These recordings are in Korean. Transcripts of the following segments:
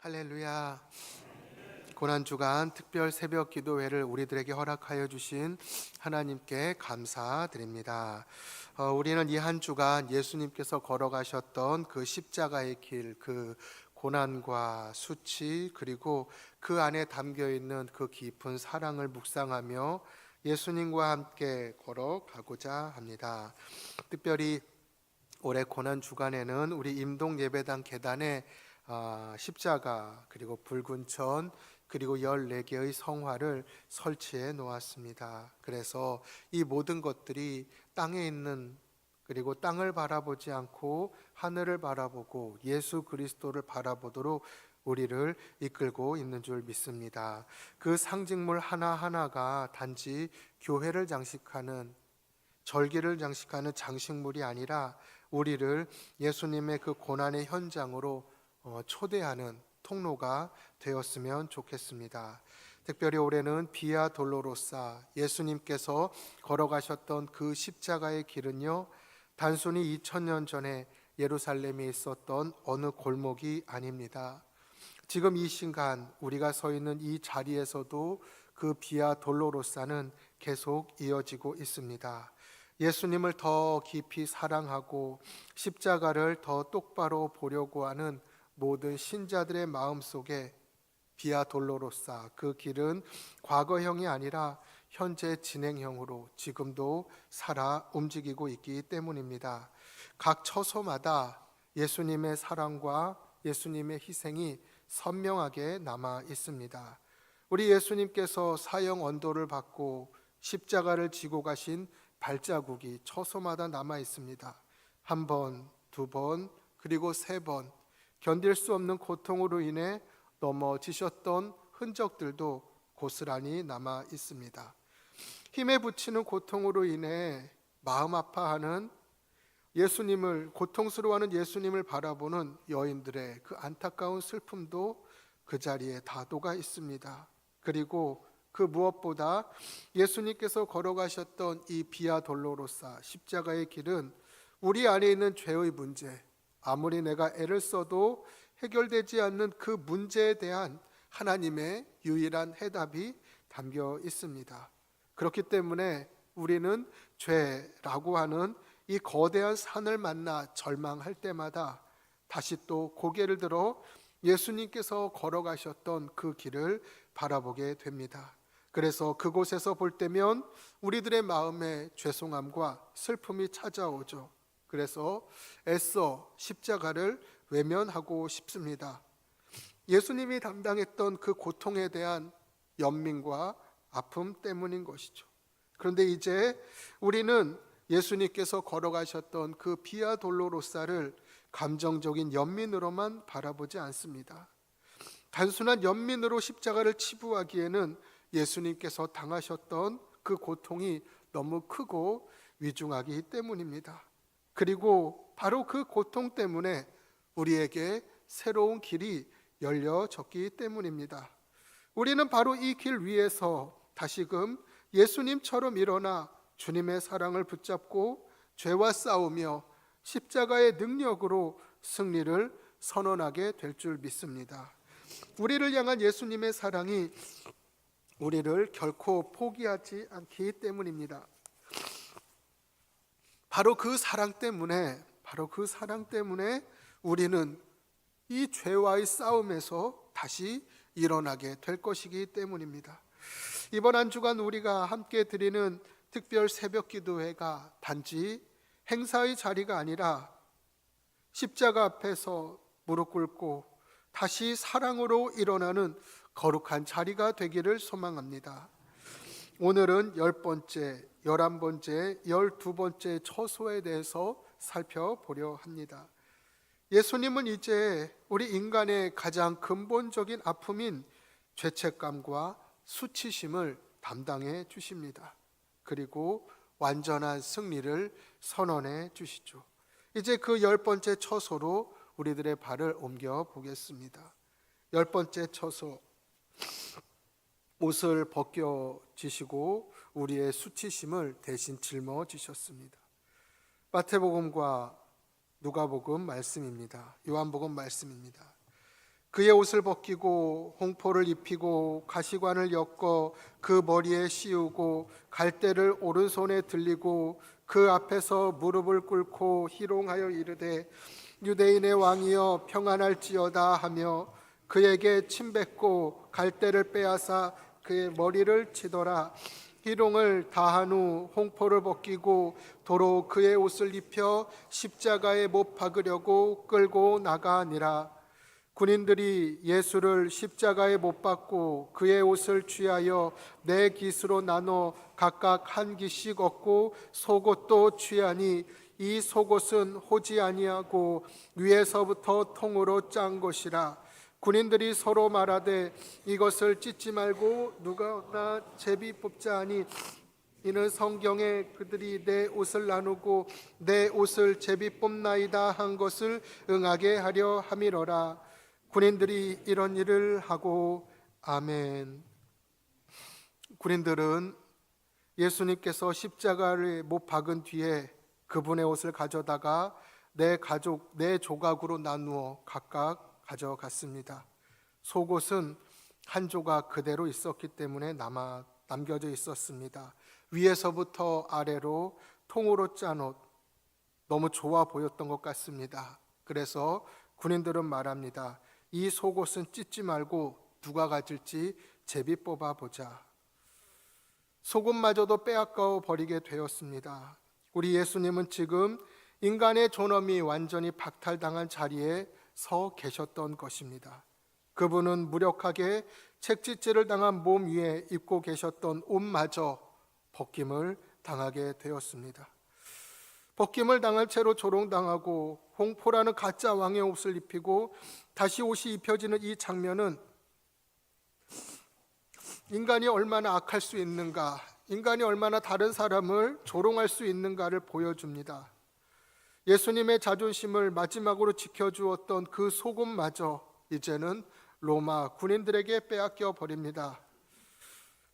할렐루야. 고난주간 특별 새벽 기도회를 우리들에게 허락하여 주신 하나님께 감사드립니다. 우리는 이 한 주간 예수님께서 걸어가셨던 그 십자가의 길, 그 고난과 수치, 그리고 그 안에 담겨있는 그 깊은 사랑을 묵상하며 예수님과 함께 걸어가고자 합니다. 특별히 올해 고난 주간에는 우리 임동 예배당 계단에 십자가, 그리고 붉은 천, 그리고 14개의 성화를 설치해 놓았습니다. 그래서 이 모든 것들이 땅에 있는, 그리고 땅을 바라보지 않고 하늘을 바라보고 예수 그리스도를 바라보도록 우리를 이끌고 있는 줄 믿습니다. 그 상징물 하나하나가 단지 교회를 장식하는, 절기를 장식하는 장식물이 아니라 우리를 예수님의 그 고난의 현장으로 초대하는 통로가 되었으면 좋겠습니다. 특별히 올해는 비아 돌로로사, 예수님께서 걸어가셨던 그 십자가의 길은요, 단순히 2000년 전에 예루살렘에 있었던 어느 골목이 아닙니다. 지금 이 순간 우리가 서 있는 이 자리에서도 그 비아 돌로로사는 계속 이어지고 있습니다. 예수님을 더 깊이 사랑하고 십자가를 더 똑바로 보려고 하는 모든 신자들의 마음속에 비아 돌로로사, 그 길은 과거형이 아니라 현재 진행형으로 지금도 살아 움직이고 있기 때문입니다. 각 처소마다 예수님의 사랑과 예수님의 희생이 선명하게 남아 있습니다. 우리 예수님께서 사형 언도를 받고 십자가를 지고 가신 발자국이 처소마다 남아 있습니다. 한 번, 두 번, 그리고 세 번 견딜 수 없는 고통으로 인해 넘어지셨던 흔적들도 고스란히 남아 있습니다. 힘에 부치는 고통으로 인해 마음 아파하는 예수님을, 고통스러워하는 예수님을 바라보는 여인들의 그 안타까운 슬픔도 그 자리에 다도가 있습니다. 그리고 그 무엇보다 예수님께서 걸어가셨던 이 비아 돌로로사 십자가의 길은 우리 안에 있는 죄의 문제, 아무리 내가 애를 써도 해결되지 않는 그 문제에 대한 하나님의 유일한 해답이 담겨 있습니다. 그렇기 때문에 우리는 죄라고 하는 이 거대한 산을 만나 절망할 때마다 다시 또 고개를 들어 예수님께서 걸어가셨던 그 길을 바라보게 됩니다. 그래서 그곳에서 볼 때면 우리들의 마음에 죄송함과 슬픔이 찾아오죠. 그래서 애써 십자가를 외면하고 싶습니다. 예수님이 담당했던 그 고통에 대한 연민과 아픔 때문인 것이죠. 그런데 이제 우리는 예수님께서 걸어가셨던 그 비아 돌로로사를 감정적인 연민으로만 바라보지 않습니다. 단순한 연민으로 십자가를 치부하기에는 예수님께서 당하셨던 그 고통이 너무 크고 위중하기 때문입니다. 그리고 바로 그 고통 때문에 우리에게 새로운 길이 열려졌기 때문입니다. 우리는 바로 이 길 위에서 다시금 예수님처럼 일어나 주님의 사랑을 붙잡고 죄와 싸우며 십자가의 능력으로 승리를 선언하게 될 줄 믿습니다. 우리를 향한 예수님의 사랑이 우리를 결코 포기하지 않기 때문입니다. 바로 그 사랑 때문에 우리는 이 죄와의 싸움에서 다시 일어나게 될 것이기 때문입니다. 이번 한 주간 우리가 함께 드리는 특별 새벽 기도회가 단지 행사의 자리가 아니라 십자가 앞에서 무릎 꿇고 다시 사랑으로 일어나는 거룩한 자리가 되기를 소망합니다. 오늘은 10번째, 11번째, 12번째 처소에 대해서 살펴보려 합니다. 예수님은 이제 우리 인간의 가장 근본적인 아픔인 죄책감과 수치심을 담당해 주십니다. 그리고 완전한 승리를 선언해 주시죠. 이제 그 10번째 처소로 우리들의 발을 옮겨 보겠습니다. 10번째 처소, 옷을 벗겨지시고 우리의 수치심을 대신 짊어지셨습니다. 마태복음과 누가복음 말씀입니다. 요한복음 말씀입니다. 그의 옷을 벗기고 홍포를 입히고 가시관을 엮어 그 머리에 씌우고 갈대를 오른손에 들리고 그 앞에서 무릎을 꿇고 희롱하여 이르되 유대인의 왕이여 평안할지어다 하며 그에게 침뱉고 갈대를 빼앗아 그의 머리를 치더라. 희롱을 다한 후 홍포를 벗기고 도로 그의 옷을 입혀 십자가에 못 박으려고 끌고 나가니라. 군인들이 예수를 십자가에 못 박고 그의 옷을 취하여 네 깃으로 나눠 각각 한 깃씩 얻고 속옷도 취하니 이 속옷은 호지 아니하고 위에서부터 통으로 짠 것이라. 군인들이 서로 말하되 이것을 찢지 말고 누가 제비 뽑자 하니 이는 성경에 그들이 내 옷을 나누고 내 옷을 제비 뽑나이다 한 것을 응하게 하려 함이로라. 군인들이 이런 일을 하고 아멘. 군인들은 예수님께서 십자가를 못 박은 뒤에 그분의 옷을 가져다가 네 조각으로 나누어 각각 가져갔습니다. 속옷은 한 조각 그대로 있었기 때문에 남겨져 있었습니다. 위에서부터 아래로 통으로 짠 옷, 너무 좋아 보였던 것 같습니다. 그래서 군인들은 말합니다. 이 속옷은 찢지 말고 누가 가질지 제비 뽑아 보자. 속옷마저도 빼앗겨 버리게 되었습니다. 우리 예수님은 지금 인간의 존엄이 완전히 박탈당한 자리에 서 계셨던 것입니다. 그분은 무력하게 책짓질을 당한 몸 위에 입고 계셨던 옷마저 벗김을 당하게 되었습니다. 벗김을 당할 채로 조롱당하고 홍포라는 가짜 왕의 옷을 입히고 다시 옷이 입혀지는 이 장면은 인간이 얼마나 악할 수 있는가, 인간이 얼마나 다른 사람을 조롱할 수 있는가를 보여줍니다. 예수님의 자존심을 마지막으로 지켜주었던 그 속옷마저 이제는 로마 군인들에게 빼앗겨 버립니다.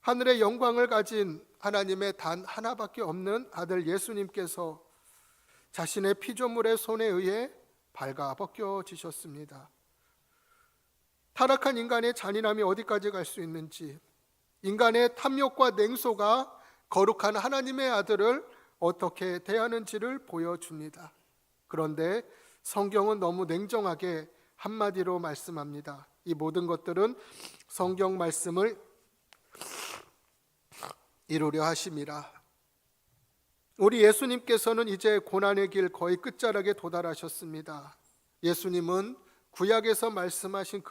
하늘의 영광을 가진 하나님의 단 하나밖에 없는 아들 예수님께서 자신의 피조물의 손에 의해 발가 벗겨지셨습니다. 타락한 인간의 잔인함이 어디까지 갈 수 있는지, 인간의 탐욕과 냉소가 거룩한 하나님의 아들을 어떻게 대하는지를 보여줍니다. 그런데 성경은 너무 냉정하게 한마디로 말씀합니다. 이 모든 것들은 성경 말씀을 이루려 하심이라. 우리 예수님께서는 이제 고난의 길 거의 끝자락에 도달하셨습니다. 예수님은 구약에서 말씀하신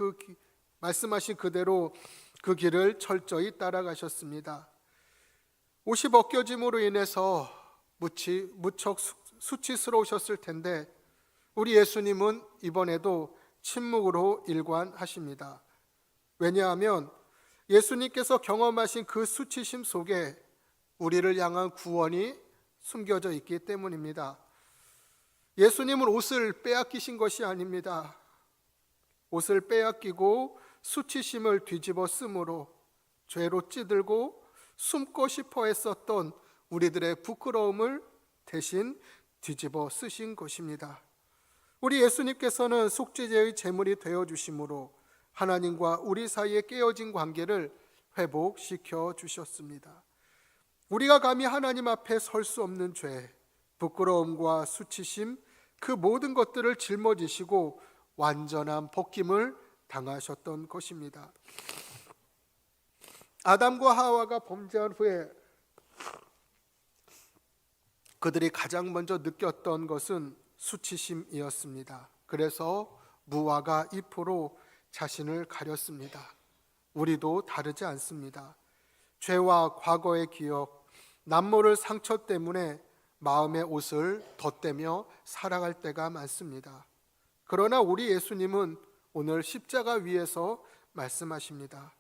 그대로 그 길을 철저히 따라가셨습니다. 옷이 벗겨짐으로 인해서 무척 수치스러우셨을 텐데 우리 예수님은 이번에도 침묵으로 일관하십니다. 왜냐하면 예수님께서 경험하신 그 수치심 속에 우리를 향한 구원이 숨겨져 있기 때문입니다. 예수님은 옷을 빼앗기신 것이 아닙니다. 옷을 빼앗기고 수치심을 뒤집어 쓰므로 죄로 찌들고 숨고 싶어 했었던 우리들의 부끄러움을 대신 뒤집어 쓰신 것입니다. 우리 예수님께서는 속죄제의 제물이 되어주심으로 하나님과 우리 사이에 깨어진 관계를 회복시켜 주셨습니다. 우리가 감히 하나님 앞에 설 수 없는 죄, 부끄러움과 수치심, 그 모든 것들을 짊어지시고 완전한 벗김을 당하셨던 것입니다. 아담과 하와가 범죄한 후에 그들이 가장 먼저 느꼈던 것은 수치심이었습니다. 그래서 무화과 잎으로 자신을 가렸습니다. 우리도 다르지 않습니다. 죄와 과거의 기억, 남모를 상처 때문에 마음의 옷을 덧대며 살아갈 때가 많습니다. 그러나 우리 예수님은 오늘 십자가 위에서 말씀하십니다.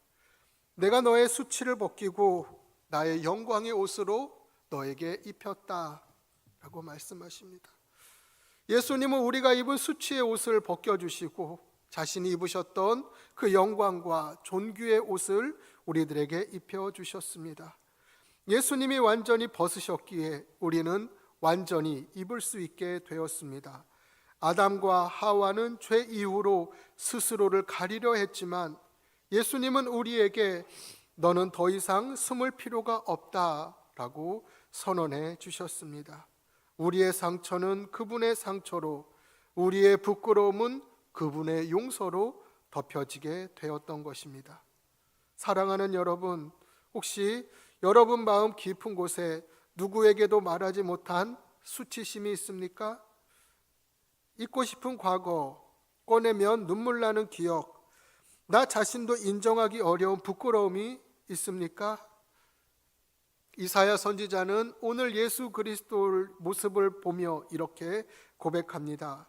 내가 너의 수치를 벗기고 나의 영광의 옷으로 너에게 입혔다 라고 말씀하십니다. 예수님은 우리가 입은 수치의 옷을 벗겨주시고 자신이 입으셨던 그 영광과 존귀의 옷을 우리들에게 입혀주셨습니다. 예수님이 완전히 벗으셨기에 우리는 완전히 입을 수 있게 되었습니다. 아담과 하와는 죄 이후로 스스로를 가리려 했지만 예수님은 우리에게 너는 더 이상 숨을 필요가 없다라고 선언해 주셨습니다. 우리의 상처는 그분의 상처로, 우리의 부끄러움은 그분의 용서로 덮여지게 되었던 것입니다. 사랑하는 여러분, 혹시 여러분 마음 깊은 곳에 누구에게도 말하지 못한 수치심이 있습니까? 잊고 싶은 과거, 꺼내면 눈물 나는 기억, 나 자신도 인정하기 어려운 부끄러움이 있습니까? 이사야 선지자는 오늘 예수 그리스도의 모습을 보며 이렇게 고백합니다.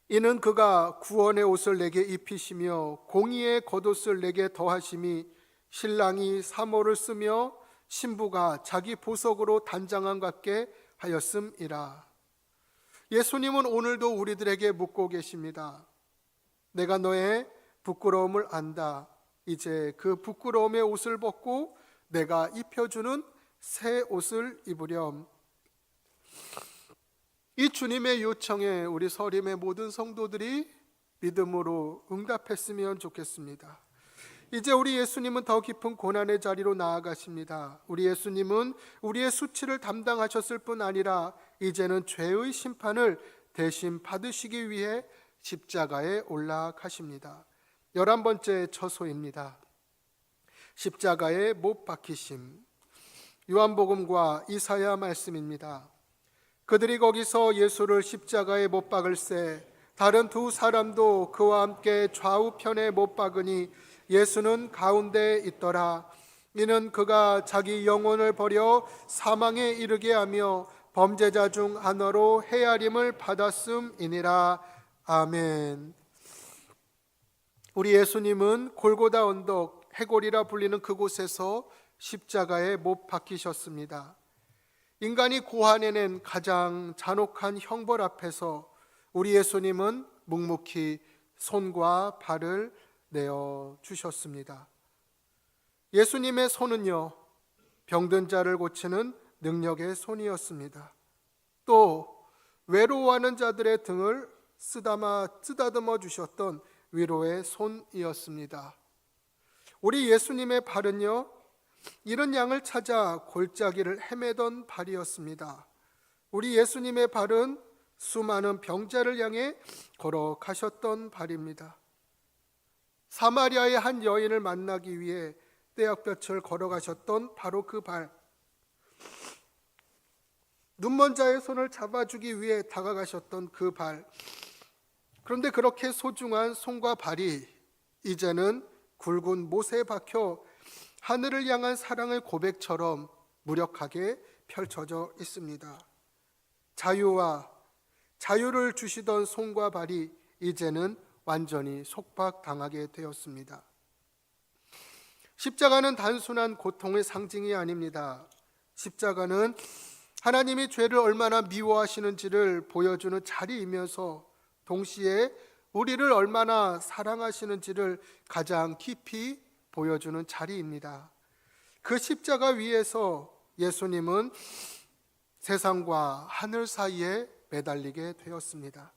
이는 그가 구원의 옷을 내게 입히시며 공의의 겉옷을 내게 더하심이 신랑이 사모를 쓰며 신부가 자기 보석으로 단장함 같게 하였음이라. 예수님은 오늘도 우리들에게 묻고 계십니다. 내가 너의 부끄러움을 안다. 이제 그 부끄러움의 옷을 벗고 내가 입혀주는 새 옷을 입으렴. 이 주님의 요청에 우리 서림의 모든 성도들이 믿음으로 응답했으면 좋겠습니다. 이제 우리 예수님은 더 깊은 고난의 자리로 나아가십니다. 우리 예수님은 우리의 수치를 담당하셨을 뿐 아니라 이제는 죄의 심판을 대신 받으시기 위해 십자가에 올라가십니다. 11번째 처소입니다. 십자가에 못 박히심. 요한복음과 이사야 말씀입니다. 그들이 거기서 예수를 십자가에 못 박을새 다른 두 사람도 그와 함께 좌우편에 못 박으니 예수는 가운데에 있더라. 이는 그가 자기 영혼을 버려 사망에 이르게 하며 범죄자 중 하나로 헤아림을 받았음이니라. 아멘. 우리 예수님은 골고다 언덕, 해골이라 불리는 그곳에서 십자가에 못 박히셨습니다. 인간이 고안해낸 가장 잔혹한 형벌 앞에서 우리 예수님은 묵묵히 손과 발을 내어 주셨습니다. 예수님의 손은요, 병든 자를 고치는 능력의 손이었습니다. 또 외로워하는 자들의 등을 쓰다듬어 주셨던 위로의 손이었습니다. 우리 예수님의 발은요, 이른 양을 찾아 골짜기를 헤매던 발이었습니다. 우리 예수님의 발은 수많은 병자를 향해 걸어가셨던 발입니다. 사마리아의 한 여인을 만나기 위해 떼약볕을 걸어가셨던 바로 그 발, 눈먼 자의 손을 잡아주기 위해 다가가셨던 그 발. 그런데 그렇게 소중한 손과 발이 이제는 굵은 못에 박혀 하늘을 향한 사랑의 고백처럼 무력하게 펼쳐져 있습니다. 자유를 주시던 손과 발이 이제는 완전히 속박당하게 되었습니다. 십자가는 단순한 고통의 상징이 아닙니다. 십자가는 하나님이 죄를 얼마나 미워하시는지를 보여주는 자리이면서 동시에 우리를 얼마나 사랑하시는지를 가장 깊이 보여주는 자리입니다. 그 십자가 위에서 예수님은 세상과 하늘 사이에 매달리게 되었습니다.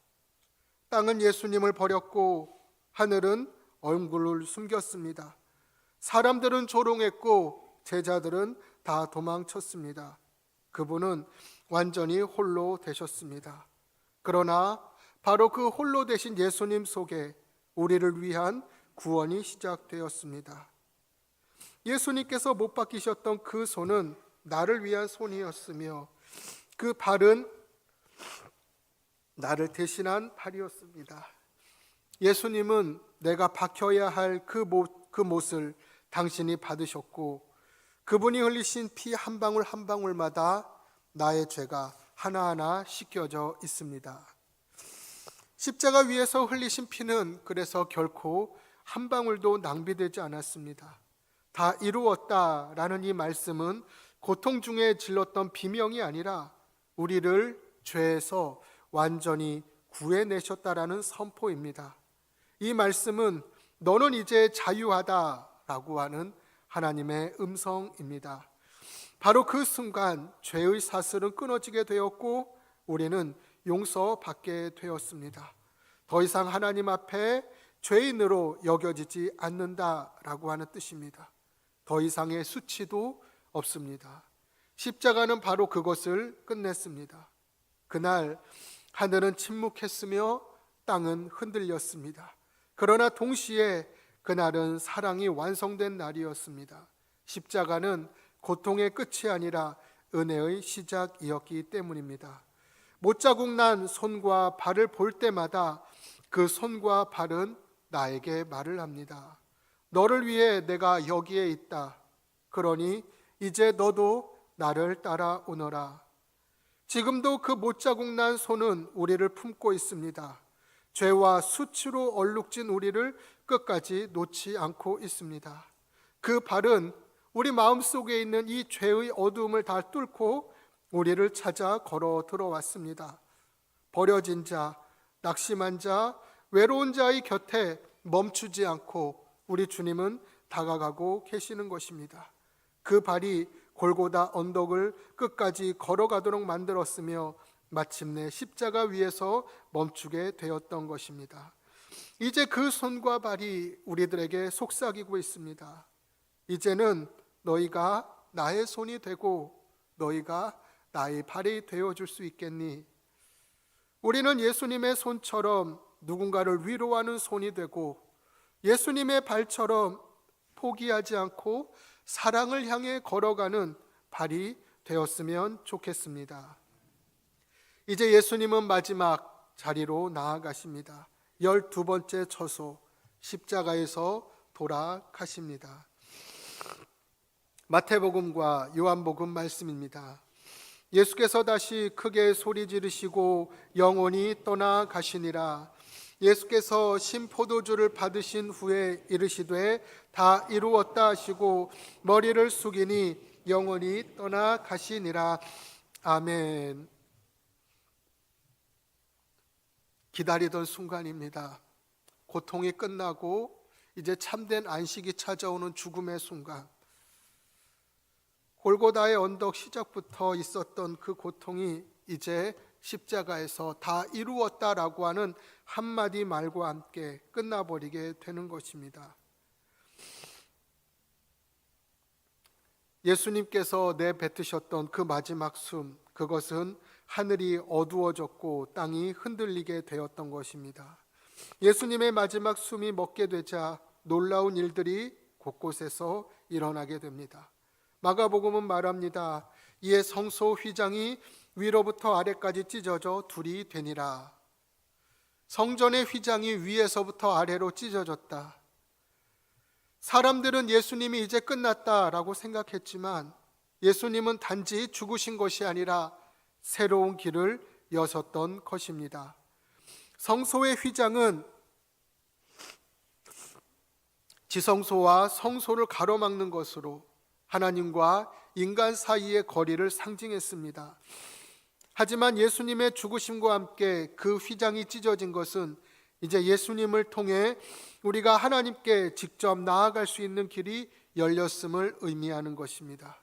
땅은 예수님을 버렸고 하늘은 얼굴을 숨겼습니다. 사람들은 조롱했고 제자들은 다 도망쳤습니다. 그분은 완전히 홀로 되셨습니다. 그러나 바로 그 홀로 되신 예수님 속에 우리를 위한 구원이 시작되었습니다. 예수님께서 못 박히셨던 그 손은 나를 위한 손이었으며 그 발은 나를 대신한 발이었습니다. 예수님은 내가 박혀야 할 그 못을 당신이 받으셨고 그분이 흘리신 피 한 방울 한 방울마다 나의 죄가 하나하나 씻겨져 있습니다. 십자가 위에서 흘리신 피는 그래서 결코 한 방울도 낭비되지 않았습니다. 다 이루었다라는 이 말씀은 고통 중에 질렀던 비명이 아니라 우리를 죄에서 완전히 구해내셨다라는 선포입니다. 이 말씀은 너는 이제 자유하다라고 하는 하나님의 음성입니다. 바로 그 순간 죄의 사슬은 끊어지게 되었고 우리는 용서받게 되었습니다. 더 이상 하나님 앞에 죄인으로 여겨지지 않는다라고 하는 뜻입니다. 더 이상의 수치도 없습니다. 십자가는 바로 그것을 끝냈습니다. 그날 하늘은 침묵했으며 땅은 흔들렸습니다. 그러나 동시에 그날은 사랑이 완성된 날이었습니다. 십자가는 고통의 끝이 아니라 은혜의 시작이었기 때문입니다. 못자국 난 손과 발을 볼 때마다 그 손과 발은 나에게 말을 합니다. 너를 위해 내가 여기에 있다. 그러니 이제 너도 나를 따라오너라. 지금도 그 못자국 난 손은 우리를 품고 있습니다. 죄와 수치로 얼룩진 우리를 끝까지 놓지 않고 있습니다. 그 발은 우리 마음속에 있는 이 죄의 어두움을 다 뚫고 우리를 찾아 걸어 들어왔습니다. 버려진 자, 낙심한 자, 외로운 자의 곁에 멈추지 않고 우리 주님은 다가가고 계시는 것입니다. 그 발이 골고다 언덕을 끝까지 걸어가도록 만들었으며 마침내 십자가 위에서 멈추게 되었던 것입니다. 이제 그 손과 발이 우리들에게 속삭이고 있습니다. 이제는 너희가 나의 손이 되고 너희가 나의 발이 되어줄 수 있겠니? 우리는 예수님의 손처럼 누군가를 위로하는 손이 되고 예수님의 발처럼 포기하지 않고 사랑을 향해 걸어가는 발이 되었으면 좋겠습니다. 이제 예수님은 마지막 자리로 나아가십니다. 12번째 처소 십자가에서 돌아가십니다. 마태복음과 요한복음 말씀입니다. 예수께서 다시 크게 소리 지르시고 영원히 떠나가시니라. 예수께서 신포도주를 받으신 후에 이르시되 다 이루었다 하시고 머리를 숙이니 영원히 떠나가시니라. 아멘. 기다리던 순간입니다. 고통이 끝나고 이제 참된 안식이 찾아오는 죽음의 순간. 골고다의 언덕 시작부터 있었던 그 고통이 이제 십자가에서 다 이루었다라고 하는 한마디 말과 함께 끝나버리게 되는 것입니다. 예수님께서 내뱉으셨던 그 마지막 숨, 그것은 하늘이 어두워졌고 땅이 흔들리게 되었던 것입니다. 예수님의 마지막 숨이 멎게 되자 놀라운 일들이 곳곳에서 일어나게 됩니다. 마가복음은 말합니다. 이에 성소 휘장이 위로부터 아래까지 찢어져 둘이 되니라. 성전의 휘장이 위에서부터 아래로 찢어졌다. 사람들은 예수님이 이제 끝났다라고 생각했지만 예수님은 단지 죽으신 것이 아니라 새로운 길을 여셨던 것입니다. 성소의 휘장은 지성소와 성소를 가로막는 것으로 하나님과 인간 사이의 거리를 상징했습니다. 하지만 예수님의 죽으심과 함께 그 휘장이 찢어진 것은 이제 예수님을 통해 우리가 하나님께 직접 나아갈 수 있는 길이 열렸음을 의미하는 것입니다.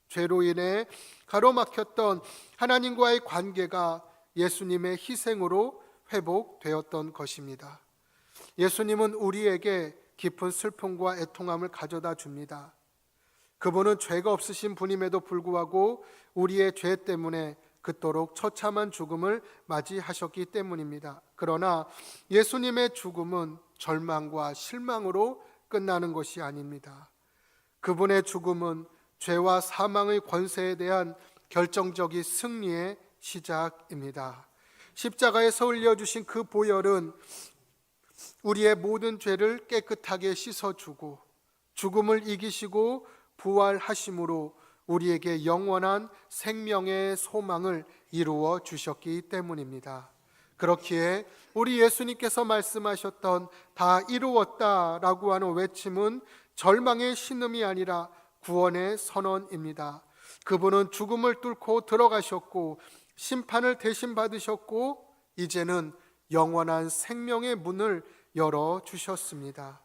죄로 인해 가로막혔던 하나님과의 관계가 예수님의 희생으로 회복되었던 것입니다. 예수님은 우리에게 깊은 슬픔과 애통함을 가져다 줍니다. 그분은 죄가 없으신 분임에도 불구하고 우리의 죄 때문에 그토록 처참한 죽음을 맞이하셨기 때문입니다. 그러나 예수님의 죽음은 절망과 실망으로 끝나는 것이 아닙니다. 그분의 죽음은 죄와 사망의 권세에 대한 결정적인 승리의 시작입니다. 십자가에서 흘려주신 그 보혈은 우리의 모든 죄를 깨끗하게 씻어주고 죽음을 이기시고 부활하심으로 우리에게 영원한 생명의 소망을 이루어 주셨기 때문입니다. 그렇기에 우리 예수님께서 말씀하셨던 다 이루었다라고 하는 외침은 절망의 신음이 아니라 구원의 선언입니다. 그분은 죽음을 뚫고 들어가셨고 심판을 대신 받으셨고 이제는 영원한 생명의 문을 열어주셨습니다.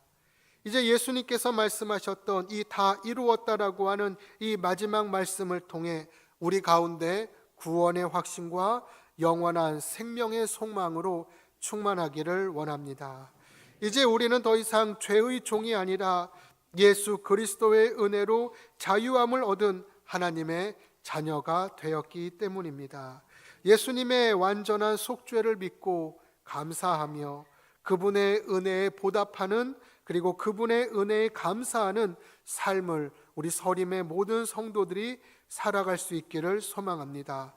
이제 예수님께서 말씀하셨던 이 다 이루었다라고 하는 이 마지막 말씀을 통해 우리 가운데 구원의 확신과 영원한 생명의 속망으로 충만하기를 원합니다. 이제 우리는 더 이상 죄의 종이 아니라 예수 그리스도의 은혜로 자유함을 얻은 하나님의 자녀가 되었기 때문입니다. 예수님의 완전한 속죄를 믿고 감사하며 그분의 은혜에 보답하는, 그리고 그분의 은혜에 감사하는 삶을 우리 서림의 모든 성도들이 살아갈 수 있기를 소망합니다.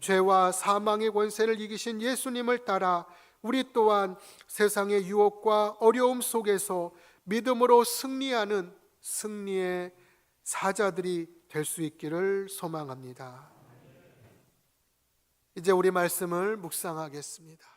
죄와 사망의 권세를 이기신 예수님을 따라 우리 또한 세상의 유혹과 어려움 속에서 믿음으로 승리하는 승리의 사자들이 될 수 있기를 소망합니다. 이제 우리 말씀을 묵상하겠습니다.